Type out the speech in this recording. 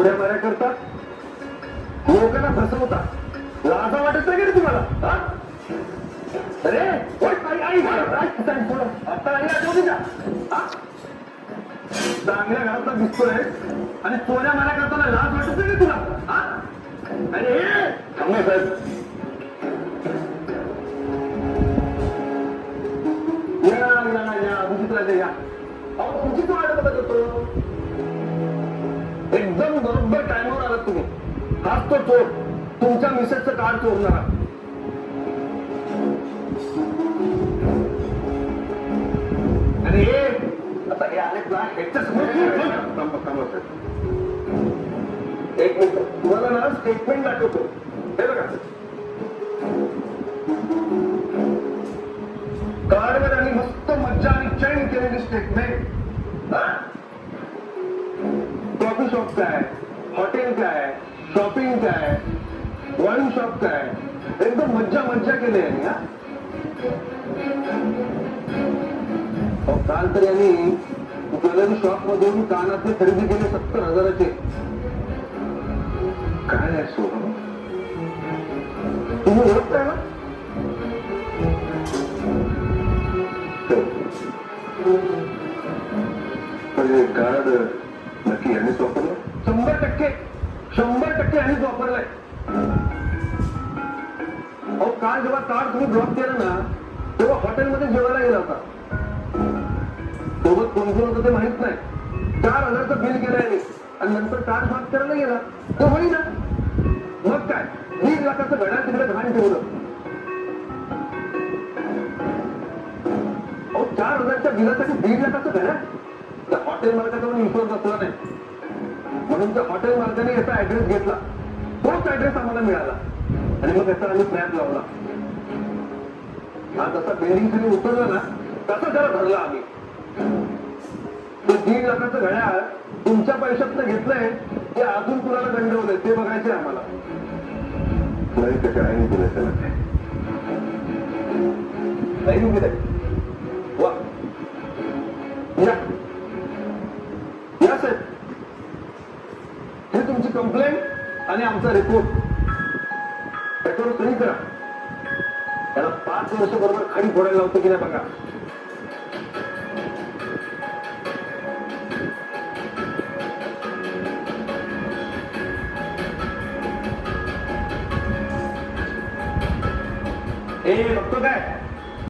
चोऱ्या माऱ्या करता, लोकांना फसवता, लाजा वाटत नाही का तुम्हाला? हा? अरे आता आई आठवते का? हा? चांगल्या घरातला दिसतोय आणि चोऱ्या माऱ्या करताना लाज वाटत नाही का तुला? हा? अरे थांबा साहेब, या विचित्राचे या. अहो तुमची तो वाटत होतो, एकदम बरोबर टायमावर आलात तुम्ही. हाच तो चोर, तुमच्या मिसेसचं कार्ड चोरणारा. अरे आता हे आलेत ना, ह्याच्या समोर एक मिनिट, तुम्हाला ना स्टेटमेंट दाखवतो. हे बघा, कार्डवर आणि मस्त मज्जा आणि चैन केलेली स्टेटमेंट. कॉफी शॉप काय, हॉटेल काय, शॉपिंग काय, वाईन शॉप काय, एकदम मज्जा मज्जा केली आहे. काल तर यांनी ज्वेलरी शॉप मधून कानातले खरेदी केले 70,000चे. काय आहे सोहम, तुम्ही ओळखताय ना? म्हणजे कार्ड नक्की यांनीच वापरलं? 100% यांनीच वापरलंय. अहो काल जेव्हा कार्ड तुम्ही ब्लॉक केलं ना, तेव्हा हॉटेलमध्ये जेवायला गेला होता. सोबत कोण कोण होतं ते माहित नाही. 4,000चं बिल केलं यांनी आणि नंतर कार्ड माफ करायला गेला तर होईना. मग काय 1.5 लाखाचं घड्याळ तिकडे घाण ठेवलं. अहो 4,000च्या बिलासाठी 1.5 लाखाचं घड्याळ? त्या हॉटेल मालकाचा विश्वास बसला नाही, म्हणून त्या हॉटेल मालकाने याचा ऍड्रेस घेतला. तोच ऍड्रेस आम्हाला मिळाला आणि मग याचा आम्ही स्नॅप लावला. हा जसा बिल्डिंग खाली उतरला ना, तसं त्याला धरला आम्ही. ते 1.5 लाखाचं घड्याळ तुमच्या पैशातनं घेतलंय ते अजून कुणाला दंडवलंय ते बघायचंय आम्हाला. नाही त्याच्या आईने दिलंय त्याला. नाही दिलंय. वा या साहेब, हे तुमची कंप्लेंट आणि आमचा रिपोर्ट. त्याच्यावर सही करा. त्याला 5 वर्ष बरोबर खाली फोडायला लावतो की नाही बघा. हे बघतो काय